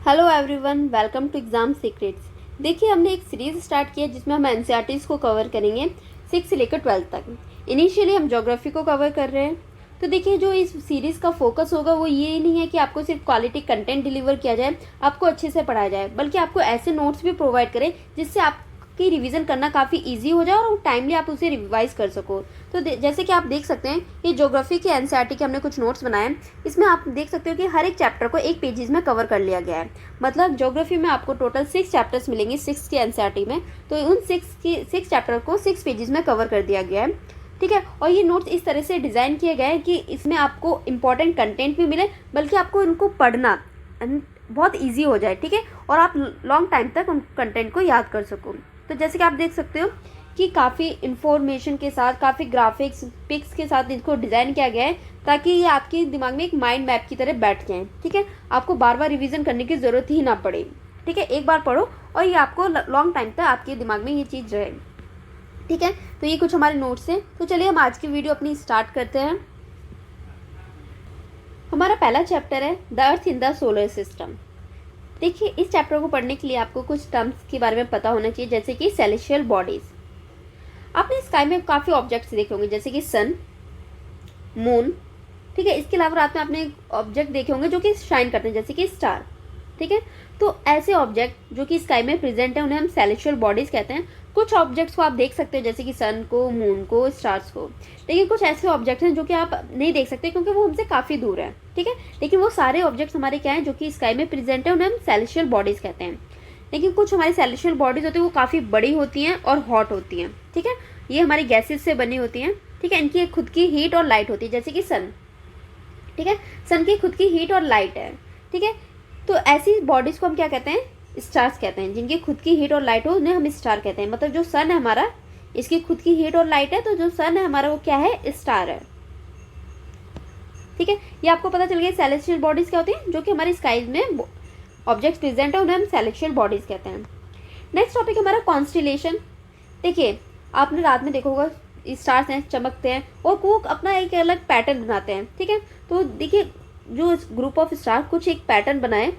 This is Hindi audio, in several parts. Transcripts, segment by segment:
Hello everyone, welcome to exam secrets. देखिए, हमने एक सीरीज़ स्टार्ट किया जिसमें हम एनसीईआरटीज़ को कवर करेंगे 6 से लेकर 12 तक। इनिशियली हम ज्योग्राफी को कवर कर रहे हैं। तो देखिए, जो इस सीरीज़ का फोकस होगा वो ये नहीं है कि आपको सिर्फ क्वालिटी कंटेंट डिलीवर किया जाए, आपको अच्छे से पढ़ाया जाए, बल्कि आपको ऐसे नोट्स भी प्रोवाइड करें जिससे आपकी रिवीजन करना काफ़ी ईजी हो जाए और टाइमली आप उसे रिवाइज कर सको। तो जैसे कि आप देख सकते हैं, ये ज्योग्राफी के एनसीईआरटी के हमने कुछ नोट्स बनाए हैं। इसमें आप देख सकते हो कि हर एक चैप्टर को एक पेजेस में कवर कर लिया गया है। मतलब ज्योग्राफी में आपको टोटल 6 चैप्टर्स मिलेंगे 6 के एनसीईआरटी में। तो उन 6 चैप्टर को 6 पेजेस में कवर कर दिया गया है, ठीक है। और ये नोट्स इस तरह से डिज़ाइन किए गए हैं कि इसमें आपको इंपॉर्टेंट कंटेंट भी मिले, बल्कि आपको इनको पढ़ना बहुत ईजी हो जाए, ठीक है, और आप लॉन्ग टाइम तक उन कंटेंट को याद कर सको। तो जैसे कि आप देख सकते हो कि काफ़ी इंफॉर्मेशन के साथ, काफ़ी ग्राफिक्स पिक्स के साथ इसको डिज़ाइन किया गया है ताकि ये आपके दिमाग में एक माइंड मैप की तरह बैठ जाए, ठीक है। आपको बार बार रिवीजन करने की ज़रूरत ही ना पड़े, ठीक है। एक बार पढ़ो और ये आपको लॉन्ग टाइम तक आपके दिमाग में ये चीज़ रहे, ठीक है। तो ये कुछ हमारे नोट्स हैं। तो चलिए हम आज की वीडियो अपनी स्टार्ट करते हैं। हमारा पहला चैप्टर है the earth in the solar system. देखिए, इस चैप्टर को पढ़ने के लिए आपको कुछ टर्म्स के बारे में पता होना चाहिए, जैसे कि सेलेस्टियल बॉडीज़। आपने स्काई में काफ़ी ऑब्जेक्ट्स देखे होंगे, जैसे कि सन, मून, ठीक है। इसके अलावा रात में आपने ऑब्जेक्ट देखे होंगे जो कि शाइन करते हैं, जैसे कि स्टार, ठीक है। तो ऐसे ऑब्जेक्ट जो कि स्काई में प्रेजेंट है उन्हें हम सेलेस्टियल बॉडीज़ कहते हैं। कुछ ऑब्जेक्ट्स को आप देख सकते हो, जैसे कि सन को, मून को, स्टार्स को। लेकिन कुछ ऐसे ऑब्जेक्ट्स हैं जो कि आप नहीं देख सकते क्योंकि वो हमसे काफ़ी दूर है, ठीक है। लेकिन वो सारे ऑब्जेक्ट्स हमारे क्या हैं जो कि स्काई में प्रेजेंट है, उन्हें हम सेलेस्टियल बॉडीज़ कहते हैं। लेकिन कुछ हमारी सेलेस्टियल बॉडीज़ होती है वो काफ़ी बड़ी होती हैं और हॉट होती हैं, ठीक है। ये हमारी गैसेस से बनी होती हैं, ठीक है। इनकी एक खुद की हीट और लाइट होती है, जैसे कि सन, ठीक है। सन की खुद की हीट और लाइट है, ठीक है। तो ऐसी बॉडीज़ को हम क्या कहते हैं? स्टार्स कहते हैं। जिनकी खुद की हीट और लाइट हो उन्हें हम स्टार कहते हैं। मतलब जो सन है हमारा, इसकी खुद की हीट और लाइट है, तो जो सन है हमारा वो क्या है? स्टार है, ठीक है। ये आपको पता चल गया सेलेस्टियल बॉडीज़ क्या होती हैं, जो कि हमारी स्काई में ऑब्जेक्ट्स प्रेजेंट है उन्हें हम सेलेस्टियल बॉडीज़ कहते हैं। नेक्स्ट टॉपिक हमारा कॉन्स्टिलेशन। देखिए, आपने रात में देखा होगा स्टार्स हैं, चमकते हैं और वो अपना एक अलग पैटर्न बनाते हैं, ठीक है। तो देखिए, जो ग्रुप ऑफ स्टार कुछ एक पैटर्न बनाए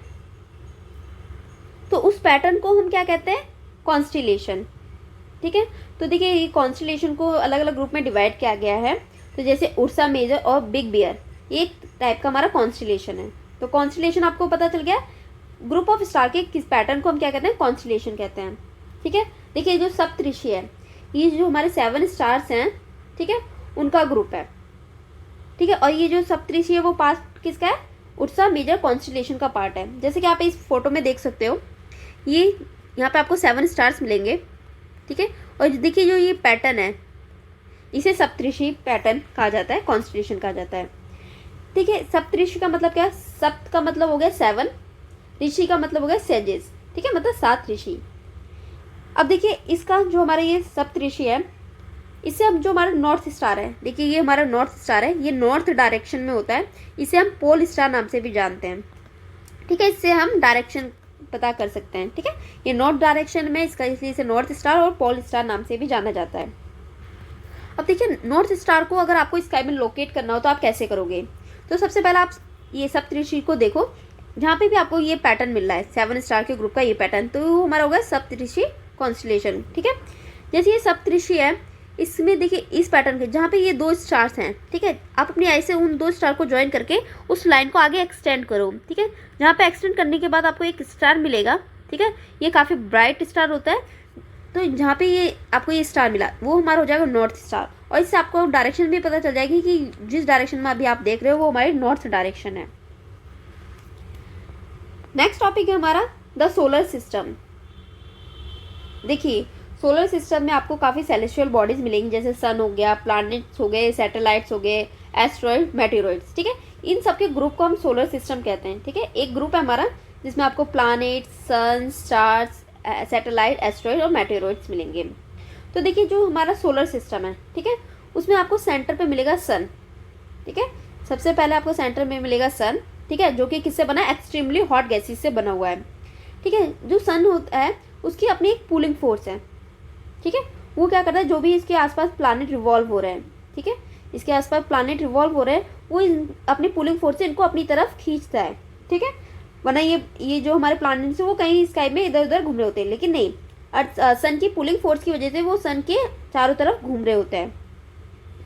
तो उस पैटर्न को हम क्या कहते हैं? कॉन्स्टिलेशन, ठीक है। तो देखिए, ये कॉन्स्टिलेशन को अलग अलग ग्रुप में डिवाइड किया गया है। तो जैसे उर्सा मेजर और बिग बियर, ये एक टाइप का हमारा कॉन्स्टिलेशन है। तो कॉन्स्टिलेशन आपको पता चल गया, ग्रुप ऑफ स्टार के किस पैटर्न को हम क्या कहते हैं? कॉन्स्टिलेशन कहते हैं, ठीक है। देखिए, जो सप्तऋषि है, ये जो हमारे 7 स्टार्स हैं, ठीक है, उनका ग्रुप है, ठीक है। और ये जो सप्तऋषि है वो पार्ट किसका है? उर्सा मेजर कॉन्स्टिलेशन का पार्ट है। जैसे कि आप इस फोटो में देख सकते हो, ये यहाँ पे आपको 7 स्टार्स मिलेंगे, ठीक है। और देखिए, जो ये पैटर्न है इसे सप्तऋषि पैटर्न कहा जाता है, कॉन्स्टिलेशन कहा जाता है, ठीक है। सप्तऋषि का मतलब क्या है? सप्त का मतलब हो गया 7, ऋषि का मतलब हो गया सेजेस, ठीक है, मतलब 7 ऋषि। अब देखिए, इसका जो हमारा ये सप्तऋषि है, इससे हम जो हमारा नॉर्थ स्टार है, देखिए ये हमारा नॉर्थ स्टार है, ये नॉर्थ डायरेक्शन में होता है। इसे हम पोल स्टार नाम से भी जानते हैं, ठीक है। इससे हम डायरेक्शन पता कर सकते हैं, ठीक है। ये नॉर्थ डायरेक्शन में इसका, इसलिए इसे नॉर्थ स्टार और पोल स्टार नाम से भी जाना जाता है। अब देखिए, नॉर्थ स्टार को अगर आपको स्काई में लोकेट करना हो तो आप कैसे करोगे? तो सबसे पहले आप ये सप्तऋषि को देखो, जहाँ पे भी आपको ये पैटर्न मिल रहा है 7 स्टार के ग्रुप का ये पैटर्न, तो वो हमारा होगा सप्तऋषि कॉन्स्टिलेशन, ठीक है। जैसे ये सप्तऋषि है, इसमें देखिए इस पैटर्न के जहाँ पे ये 2 स्टार्स हैं, ठीक है, आप अपनी आई से उन 2 स्टार को ज्वाइन करके उस लाइन को आगे एक्सटेंड करो, ठीक है। जहाँ पे एक्सटेंड करने के बाद आपको एक स्टार मिलेगा, ठीक है। ये काफ़ी ब्राइट स्टार होता है। तो जहाँ पे ये आपको ये स्टार मिला वो हमारा हो जाएगा नॉर्थ स्टार। और इससे आपको डायरेक्शन भी पता चल जाएगी कि जिस डायरेक्शन में अभी आप देख रहे हो वो हमारी नॉर्थ डायरेक्शन है। नेक्स्ट टॉपिक है हमारा द सोलर सिस्टम। देखिए, सोलर सिस्टम में आपको काफ़ी सेलेस्टियल बॉडीज़ मिलेंगी, जैसे सन हो गया, प्लैनेट्स हो गए, सैटेलाइट्स हो गए, एस्ट्रॉइड, मेटेरॉइड्स, ठीक है। इन सब के ग्रुप को हम सोलर सिस्टम कहते हैं, ठीक है। एक ग्रुप है हमारा जिसमें आपको प्लैनेट्स, सन, स्टार्स, सैटेलाइट, एस्ट्रॉइड और मेटेरॉइड्स मिलेंगे। तो देखिए, जो हमारा सोलर सिस्टम है, ठीक है, उसमें आपको सेंटर पे मिलेगा सन, ठीक है। सबसे पहले आपको सेंटर में मिलेगा सन, ठीक है, जो कि किससे बना है? एक्सट्रीमली हॉट गैसेस से बना हुआ है, ठीक है। जो सन होता है उसकी अपनी एक पुलिंग फोर्स है, ठीक है। वो क्या करता है, जो भी इसके आसपास प्लैनेट रिवॉल्व हो रहे हैं, ठीक है, इसके आसपास प्लैनेट रिवॉल्व हो रहे हैं, वो अपनी पुलिंग फोर्स से इनको अपनी तरफ खींचता है, ठीक है। वरना ये जो हमारे प्लैनेट्स है वो कहीं स्काई में इधर उधर घूम रहे होते हैं, लेकिन नहीं, अर्थ सन की पुलिंग फोर्स की वजह से वो सन के चारों तरफ घूम रहे होते हैं।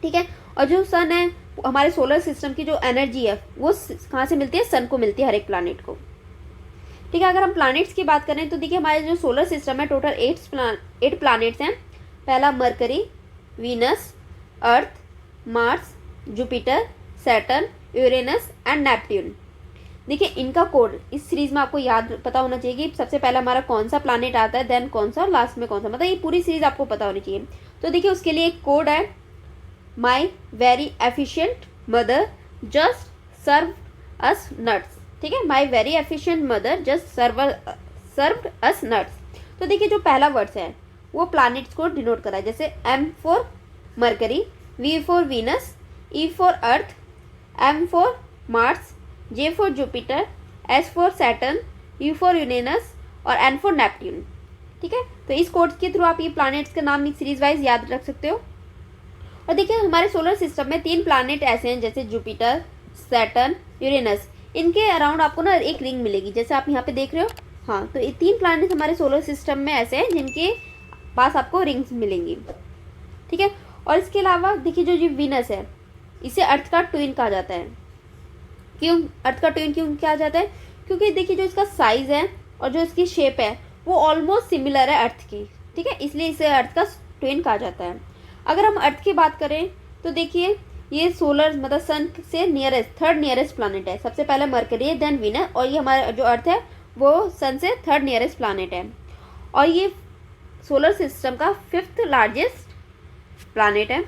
ठीक है, और जो सन है हमारे सोलर सिस्टम की जो एनर्जी है वो कहाँ से मिलती है, सन को मिलती है, हर एक प्लैनेट को। ठीक है, अगर हम प्लैनेट्स की बात करें तो देखिए हमारे जो सोलर सिस्टम है टोटल 8 प्लैनेट्स हैं। पहला mercury, Venus, earth, Mars, Jupiter, Saturn, Uranus and Neptune. देखिए इनका कोड इस सीरीज में आपको याद पता होना चाहिए कि सबसे पहला हमारा कौन सा प्लैनेट आता है, देन कौन सा और लास्ट में कौन सा, मतलब ये पूरी सीरीज आपको पता होनी चाहिए। तो देखिए उसके लिए एक कोड है, my very efficient mother just serve us nuts. ठीक है, my very efficient mother just served us nuts. तो देखिए जो पहला वर्ड्स है वो प्लैनेट्स को डिनोट करा है, जैसे M for mercury, V for Venus, E for earth, M for Mars, J for Jupiter, S for Saturn, U for Uranus और N फॉर नेपट्यून। ठीक है, तो इस कोड के थ्रू आप ये प्लैनेट्स का नाम सीरीज वाइज याद रख सकते हो। और देखिए हमारे सोलर सिस्टम में 3 प्लैनेट ऐसे हैं, जैसे जुपिटर, सैटर्न, यूरेनस। इनके अराउंड आपको ना एक रिंग मिलेगी, जैसे आप यहाँ पे देख रहे हो। हाँ, तो ये 3 प्लैनेट हमारे सोलर सिस्टम में ऐसे हैं जिनके पास आपको रिंग्स मिलेंगी। ठीक है, और इसके अलावा देखिए जो ये वीनस है इसे अर्थ का ट्विन कहा जाता है। क्यों अर्थ का ट्विन क्यों कहा जाता है, क्योंकि देखिए जो इसका साइज है और जो इसकी शेप है वो ऑलमोस्ट सिमिलर है अर्थ की। ठीक है, इसलिए इसे अर्थ का ट्विन कहा जाता है। अगर हम अर्थ की बात करें तो देखिए ये सोलर मतलब सन से नियरेस्ट, थर्ड नियरेस्ट प्लैनेट है। सबसे पहले मरकरी है, देन वीनस, और ये हमारा जो अर्थ है वो सन से थर्ड नियरेस्ट प्लैनेट है। और ये सोलर सिस्टम का 5th लार्जेस्ट प्लैनेट है।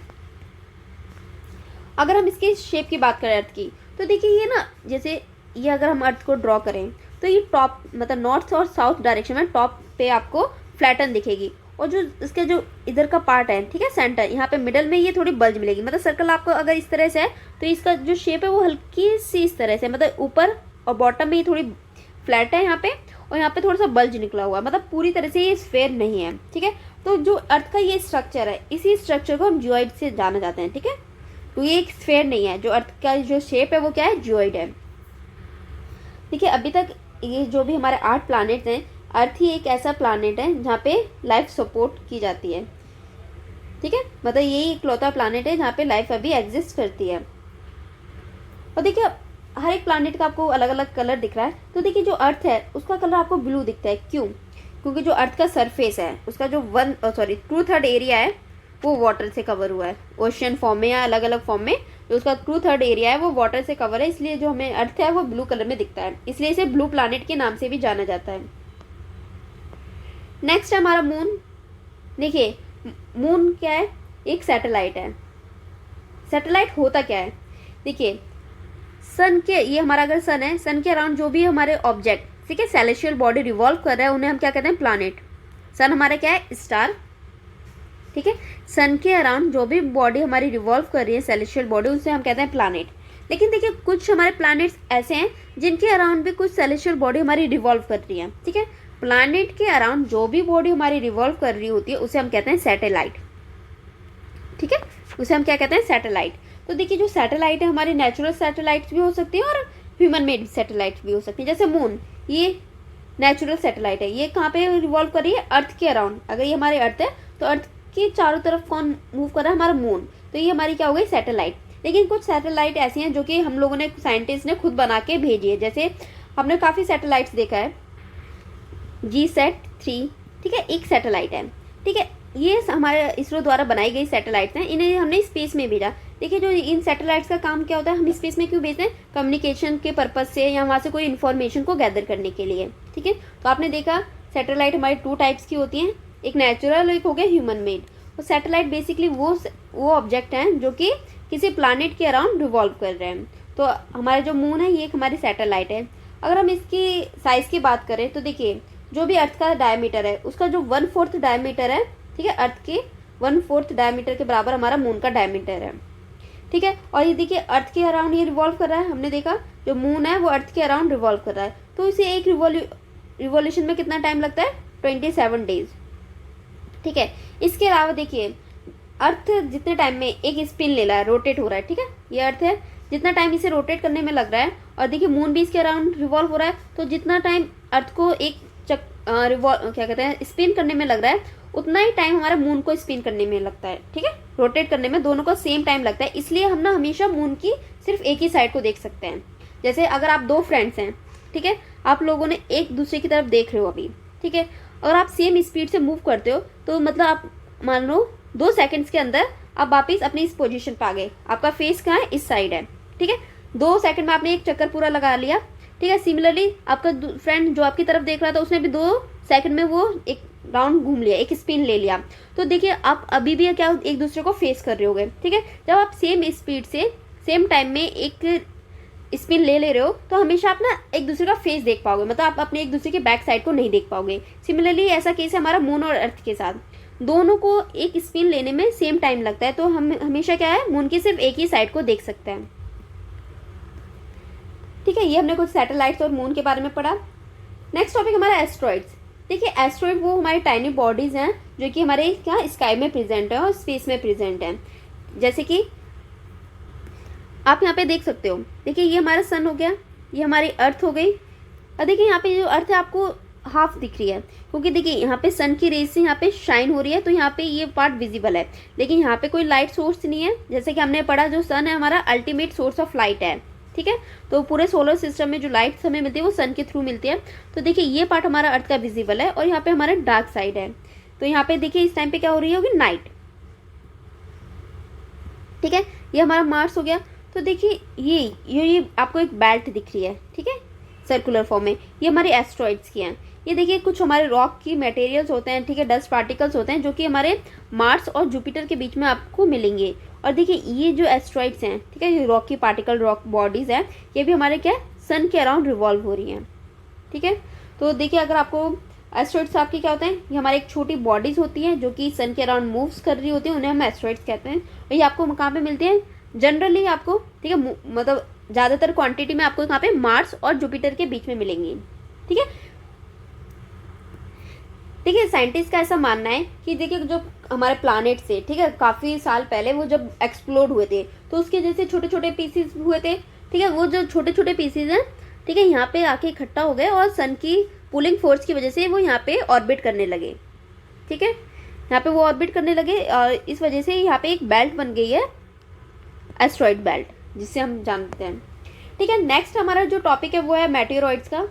अगर हम इसकी शेप की बात करें अर्थ की, तो देखिए ये ना, जैसे ये अगर हम अर्थ को ड्रॉ करें तो ये टॉप मतलब नॉर्थ और साउथ डायरेक्शन में टॉप पे आपको फ्लैटन दिखेगी, और जो इसके जो इधर का पार्ट है, ठीक है, सेंटर, यहाँ पे मिडल में ये थोड़ी बल्ज मिलेगी। मतलब सर्कल आपको अगर इस तरह से है तो इसका जो शेप है वो हल्की सी इस तरह से, मतलब ऊपर और बॉटम में ये थोड़ी फ्लैट है यहाँ पे, और यहाँ पे थोड़ा सा बल्ज निकला हुआ है, मतलब पूरी तरह से ये स्फेयर नहीं है। ठीक है, तो जो अर्थ का ये स्ट्रक्चर है, इसी स्ट्रक्चर को हम जियोइड से जाना जाते हैं। ठीक है, तो ये एक स्फेयर नहीं है, जो अर्थ का जो शेप है वो क्या है, जियोइड है। देखिए अभी तक ये जो भी हमारे 8 प्लैनेट्स हैं, अर्थ ही एक ऐसा प्लैनेट है जहाँ पे लाइफ सपोर्ट की जाती है। ठीक है, मतलब यही इकलौता प्लैनेट है जहाँ पे लाइफ अभी एग्जिस्ट करती है। और देखिए हर एक प्लैनेट का आपको अलग अलग कलर दिख रहा है। तो देखिए जो अर्थ है उसका कलर आपको ब्लू दिखता है, क्यों, क्योंकि जो अर्थ का सरफेस है उसका जो 2/3 एरिया है वो वाटर से कवर हुआ है, ओशियन फॉर्म में या अलग अलग फॉर्म में। जो उसका 2/3 एरिया है वो वाटर से कवर है, इसलिए जो हमें अर्थ है वो ब्लू कलर में दिखता है, इसलिए इसे ब्लू प्लैनेट के नाम से भी जाना जाता है। नेक्स्ट है हमारा मून। देखिए मून क्या है, एक सैटेलाइट है। सैटेलाइट होता क्या है, देखिए सन के, ये हमारा अगर सन है, सन के अराउंड जो भी हमारे ऑब्जेक्ट, ठीक है, सेलेस्टियल बॉडी रिवॉल्व कर रहा है, उन्हें हम क्या कहते हैं, प्लैनेट। सन हमारा क्या है, स्टार। ठीक है, सन के अराउंड जो भी बॉडी हमारी रिवॉल्व कर रही है, सेलेस्टियल बॉडी, उसे हम कहते हैं प्लैनेट। लेकिन देखिए कुछ हमारे प्लैनेट्स ऐसे हैं जिनके अराउंड भी कुछ सेलेस्टियल बॉडी हमारी रिवॉल्व कर रही है। ठीक है, प्लैनेट के अराउंड जो भी बॉडी हमारी रिवॉल्व कर रही होती है उसे हम कहते हैं सैटेलाइट। ठीक है, उसे हम क्या कहते हैं, सैटेलाइट। तो देखिए जो सैटेलाइट है हमारी नेचुरल सैटेलाइट्स भी हो सकती है और ह्यूमन मेड सैटेलाइट्स भी हो सकती है। जैसे मून, ये नेचुरल सैटेलाइट है, ये कहाँ पे रिवॉल्व कर रही है, अर्थ के अराउंड। अगर ये हमारे अर्थ है तो अर्थ के चारों तरफ कौन मूव कर रहा है, हमारा मून। तो ये हमारी क्या हो गई, सैटेलाइट। लेकिन कुछ सैटेलाइट ऐसी हैं जो कि हम लोगों ने, साइंटिस्ट ने खुद बना के भेजी है। जैसे हमने काफ़ी सैटेलाइट्स देखा है, GSAT-3, ठीक है, एक सैटेलाइट है। ठीक है, ये हमारे इसरो द्वारा बनाई गई सैटेलाइट्स हैं, इन्हें हमने स्पेस में भेजा। देखिए जो इन सैटेलाइट्स का काम क्या होता है, हम स्पेस में क्यों भेजते हैं, कम्युनिकेशन के पर्पज़ से या वहाँ से कोई इन्फॉर्मेशन को गैदर करने के लिए। ठीक है, तो आपने देखा सैटेलाइट हमारी 2 टाइप्स की होती हैं, एक नेचुरल, एक हो गया ह्यूमन मेड। और सैटेलाइट बेसिकली वो ऑब्जेक्ट हैं जो कि किसी प्लैनेट के अराउंड रिवॉल्व कर रहे हैं। तो हमारा जो मून है ये एक हमारी सैटेलाइट है। अगर हम इसकी साइज़ की बात करें तो देखिए जो भी अर्थ का डायमीटर है उसका जो 1/4 डायमीटर है, ठीक है, अर्थ के 1/4 डायमीटर के बराबर हमारा मून का डायमीटर है। ठीक है, और ये देखिए अर्थ के अराउंड ये रिवॉल्व कर रहा है। हमने देखा जो मून है वो अर्थ के अराउंड रिवॉल्व कर रहा है, तो इसे एक रिवॉल्यूशन में कितना टाइम लगता है, 27 डेज। ठीक है, इसके अलावा देखिए अर्थ जितने टाइम में एक स्पिन ले रहा है, रोटेट हो रहा है। ठीक है, ये अर्थ है, जितना टाइम इसे रोटेट करने में लग रहा है, और देखिए मून भी इसके अराउंड रिवॉल्व हो रहा है, तो जितना टाइम अर्थ को एक क्या कहते हैं स्पिन करने में लग रहा है, उतना ही टाइम हमारा मून को स्पिन करने में लगता है। ठीक है, रोटेट करने में दोनों को सेम टाइम लगता है, इसलिए हम ना हमेशा मून की सिर्फ एक ही साइड को देख सकते हैं। जैसे अगर आप दो फ्रेंड्स हैं, ठीक है, आप लोगों ने एक दूसरे की तरफ देख रहे हो अभी, ठीक है, अगर आप सेम स्पीड से मूव करते हो तो मतलब आप मान लो 2 सेकंड्स के अंदर आप वापिस अपनी इस पोजीशन पे आ गए, आपका फेस कहाँ है, इस साइड है। ठीक है, 2 सेकंड में आपने एक चक्कर पूरा लगा लिया। ठीक है, सिमिलरली आपका फ्रेंड जो आपकी तरफ देख रहा था उसने भी 2 सेकंड में वो एक राउंड घूम लिया, एक स्पिन ले लिया। तो देखिए आप अभी भी क्या एक दूसरे को फेस कर रहे होगे। ठीक है, जब आप सेम स्पीड से सेम टाइम में एक स्पिन ले रहे हो तो हमेशा आप ना एक दूसरे का फेस देख पाओगे, मतलब आप अपने एक दूसरे के बैक साइड को नहीं देख पाओगे। सिमिलरली ऐसा केस है हमारा मून और अर्थ के साथ, दोनों को एक स्पिन लेने में सेम टाइम लगता है, तो हम हमेशा क्या है मून की सिर्फ एक ही साइड को देख सकते हैं। ठीक है, ये हमने कुछ सैटेलाइट्स और मून के बारे में पढ़ा। नेक्स्ट टॉपिक हमारा एस्ट्रॉइड्स। देखिए एस्ट्रॉइड वो हमारे टाइनी बॉडीज हैं जो कि हमारे क्या स्काई में प्रेजेंट है और स्पेस में प्रेजेंट है। जैसे कि आप यहाँ पे देख सकते हो, देखिए ये हमारा सन हो गया, ये हमारी अर्थ हो गई, और देखिए यहाँ पे जो अर्थ है आपको हाफ दिख रही है, क्योंकि देखिए यहाँ पे सन की रेज से यहाँ पे शाइन हो रही है, तो यहाँ पे ये पार्ट विजिबल है, लेकिन यहाँ पे कोई लाइट सोर्स नहीं है। जैसे कि हमने पढ़ा जो सन है हमारा अल्टीमेट सोर्स ऑफ लाइट है। ठीक है, तो पूरे सोलर सिस्टम में जो लाइट हमें मिलती है वो सन के थ्रू मिलती है। तो देखिए ये पार्ट हमारा अर्थ का विजिबल है, और यहाँ पे हमारा डार्क साइड है। तो यहाँ पे देखिए इस टाइम पे क्या हो रही होगी, नाइट। ठीक है, ये हमारा मार्स हो गया। तो देखिए ये आपको एक बेल्ट दिख रही है, ठीक है, सर्कुलर फॉर्म में, ये हमारे एस्ट्रॉइड्स की हैं। ये देखिए कुछ हमारे रॉक की मटेरियल्स होते हैं, ठीक है, डस्ट पार्टिकल्स होते हैं जो कि हमारे मार्स और जुपिटर के बीच में आपको मिलेंगे। और देखिए ये जो एस्ट्रॉइड्स हैं, ठीक है, ये रॉक की पार्टिकल, रॉक बॉडीज़ हैं, ये भी हमारे क्या सन के अराउंड रिवॉल्व हो रही हैं। ठीक है, तो देखिए अगर आपको एस्ट्रॉइड्स आपके क्या होते हैं, ये हमारी एक छोटी बॉडीज़ होती हैं जो कि सन के अराउंड मूव्स कर रही होती हैं, उन्हें हम एस्ट्रॉइड्स कहते हैं। और ये आपको कहाँ पे मिलते हैं, जनरली आपको, ठीक है, मतलब ज़्यादातर क्वांटिटी में आपको यहाँ पे मार्स और जुपिटर के बीच में मिलेंगी। ठीक है, देखिए साइंटिस्ट का ऐसा मानना है कि देखिए जो हमारे प्लानेट से, ठीक है, काफ़ी साल पहले वो जब एक्सप्लोड हुए थे तो उसके जैसे छोटे छोटे पीसीज हुए थे। ठीक है, वो जो छोटे छोटे पीसीज हैं, ठीक है, यहाँ पे आके इकट्ठा हो गए और सन की पुलिंग फोर्स की वजह से वो यहाँ पे ऑर्बिट करने लगे। ठीक है, यहाँ पे वो ऑर्बिट करने लगे और इस वजह से यहाँ पे एक बेल्ट बन गई है, एस्ट्रॉइड बेल्ट, जिससे हम जानते हैं। ठीक है, नेक्स्ट हमारा जो टॉपिक है वो है मेटेरॉइड्स का।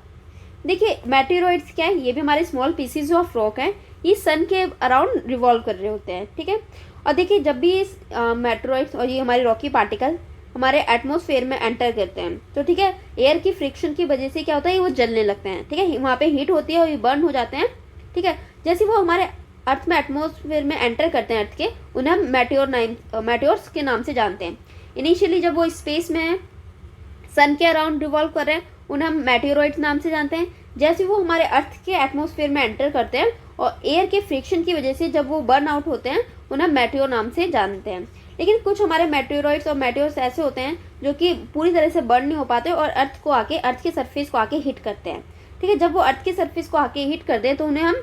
देखिए मेटेरॉइड्स क्या है, ये भी हमारे स्मॉल पीसीज ऑफ रॉक हैं, ये सन के अराउंड रिवॉल्व कर रहे होते हैं। ठीक है, और देखिए जब भी इस मेटेरॉइड्स और ये हमारे रॉकी पार्टिकल हमारे एटमॉस्फेयर में एंटर करते हैं तो ठीक है, एयर की फ्रिक्शन की वजह से क्या होता है, वो जलने लगते हैं। ठीक है, वहाँ पे हीट होती है और ये बर्न हो जाते हैं। ठीक है, जैसे वो हमारे अर्थ में एटमॉस्फेयर में एंटर करते हैं अर्थ के, उन्हें हम मेटेओर्स के नाम से जानते हैं। इनिशियली जब वो स्पेस में सन के अराउंड रिवॉल्व कर रहे हैं उन्हें हम मेटेओरॉइड्स नाम से जानते हैं। जैसे वो हमारे अर्थ के एटमॉस्फेयर में एंटर करते हैं और एयर के फ्रिक्शन की वजह से जब वो बर्न आउट होते हैं उन्हें मेटेओर नाम से जानते हैं। लेकिन कुछ हमारे मेटेओरॉइड्स और मेटेओर्स ऐसे होते हैं जो कि पूरी तरह से बर्न नहीं हो पाते और अर्थ के सरफेस को आके हिट करते हैं। ठीक है, जब वो अर्थ के सरफेस को आके हिट करते हैं तो उन्हें हम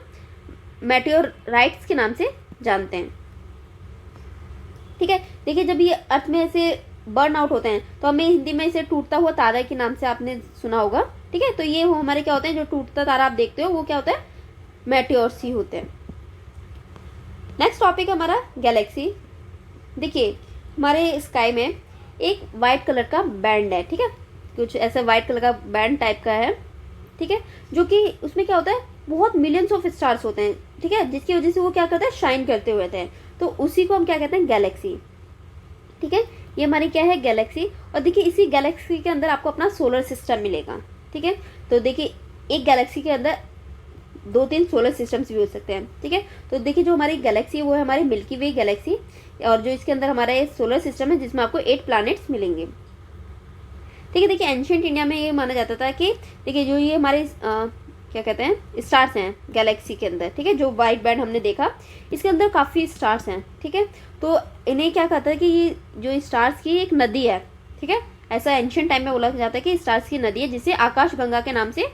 मेटेओराइट्स के नाम से जानते हैं। ठीक है, देखिए जब ये अर्थ में ऐसे बर्न आउट होते हैं तो हमें हिंदी में इसे टूटता हुआ तारा के नाम से आपने सुना होगा। ठीक है, तो ये वो हमारे क्या होते हैं, जो टूटता तारा आप देखते हो वो क्या होता है, मेटेओर्स ही होते हैं। नेक्स्ट टॉपिक हमारा गैलेक्सी। देखिए हमारे स्काई में एक वाइट कलर का बैंड है। ठीक है, कुछ ऐसा वाइट कलर का बैंड टाइप का है। ठीक है, जो कि उसमें क्या होता है, बहुत मिलियंस ऑफ स्टार्स होते हैं। ठीक है, जिसकी वजह से वो क्या करता है, शाइन करते हुए थे, तो उसी को हम क्या कहते हैं, गैलेक्सी। ठीक है, ये हमारी क्या है, गैलेक्सी। और देखिए इसी गैलेक्सी के अंदर आपको अपना सोलर सिस्टम मिलेगा। ठीक है, तो देखिए एक गैलेक्सी के अंदर 2-3 सोलर सिस्टम्स भी हो सकते हैं। ठीक है, तो देखिए जो हमारी गैलेक्सी है वो है हमारी मिल्की वे गैलेक्सी, और जो इसके अंदर हमारा एक सोलर सिस्टम है जिसमें आपको 8 प्लैनेट्स मिलेंगे। ठीक है, देखिए एंशिएंट इंडिया में ये माना जाता था कि देखिए जो ये हमारे क्या कहते हैं, स्टार्स हैं गैलेक्सी के अंदर। ठीक है, जो वाइट बैंड हमने देखा इसके अंदर काफ़ी स्टार्स हैं। ठीक है, तो इन्हें क्या कहता है कि ये जो स्टार्स की एक नदी है। ठीक है, ऐसा एंशिएंट टाइम में बोला जाता है कि स्टार्स की नदी है जिसे आकाश गंगा के नाम से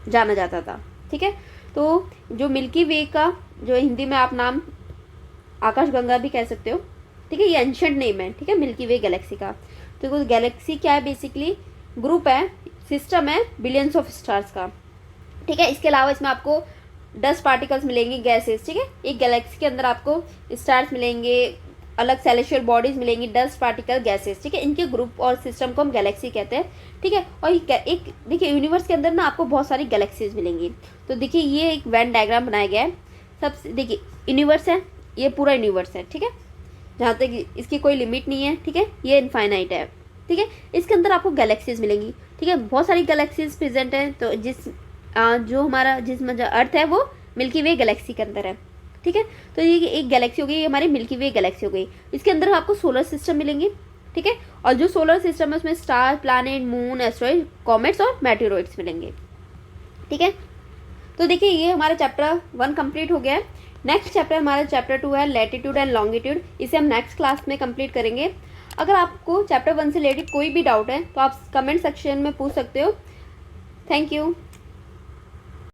जाना जाता था। ठीक है, तो जो मिल्की वे का जो हिंदी में आप नाम आकाश गंगा भी कह सकते हो, ठीक है, ये एंशंट नेम है, ठीक है, मिल्की वे गैलेक्सी का। तो गैलेक्सी क्या है, बेसिकली ग्रुप है, सिस्टम है बिलियंस ऑफ स्टार्स का, ठीक है। इसके अलावा इसमें आपको डस्ट पार्टिकल्स मिलेंगे, गैसेस, ठीक है। एक गैलेक्सी के अंदर आपको स्टार्स मिलेंगे, अलग सेलेशियल बॉडीज मिलेंगी, डस्ट पार्टिकल, गैसेस, ठीक है। इनके ग्रुप और सिस्टम को हम गैलेक्सी कहते हैं, ठीक है। और एक देखिए यूनिवर्स के अंदर ना आपको बहुत सारी गैलेक्सीज मिलेंगी। तो देखिए ये एक वेन डायग्राम बनाया गया है। सबसे देखिए यूनिवर्स है, ये पूरा यूनिवर्स है, ठीक है, जहाँ तक इसकी कोई लिमिट नहीं है, ठीक है, ये इनफाइनाइट है, ठीक है। इसके अंदर आपको गैलेक्सीज मिलेंगी, ठीक है, बहुत सारी गैलेक्सीज प्रेजेंट है। तो जो हमारा जिसमें जो अर्थ है वो मिल्की वे गैलेक्सी के अंदर है, ठीक है। तो ये एक गैलेक्सी हो गई, ये हमारी मिल्की वे गैलेक्सी हो गई। इसके अंदर आपको सोलर सिस्टम मिलेंगे, ठीक है। और जो सोलर सिस्टम है उसमें star, planet, moon, asteroid, comets और मेटेरोइड्स मिलेंगे, ठीक है। तो देखिए ये हमारा चैप्टर 1 कंप्लीट हो गया है। नेक्स्ट चैप्टर हमारा चैप्टर 2 है लैटिट्यूड एंड लॉन्गिट्यूड। इसे हम नेक्स्ट क्लास में कंप्लीट करेंगे। अगर आपको चैप्टर 1 से रिलेटेड कोई भी डाउट है तो आप कमेंट सेक्शन में पूछ सकते हो। Thank you.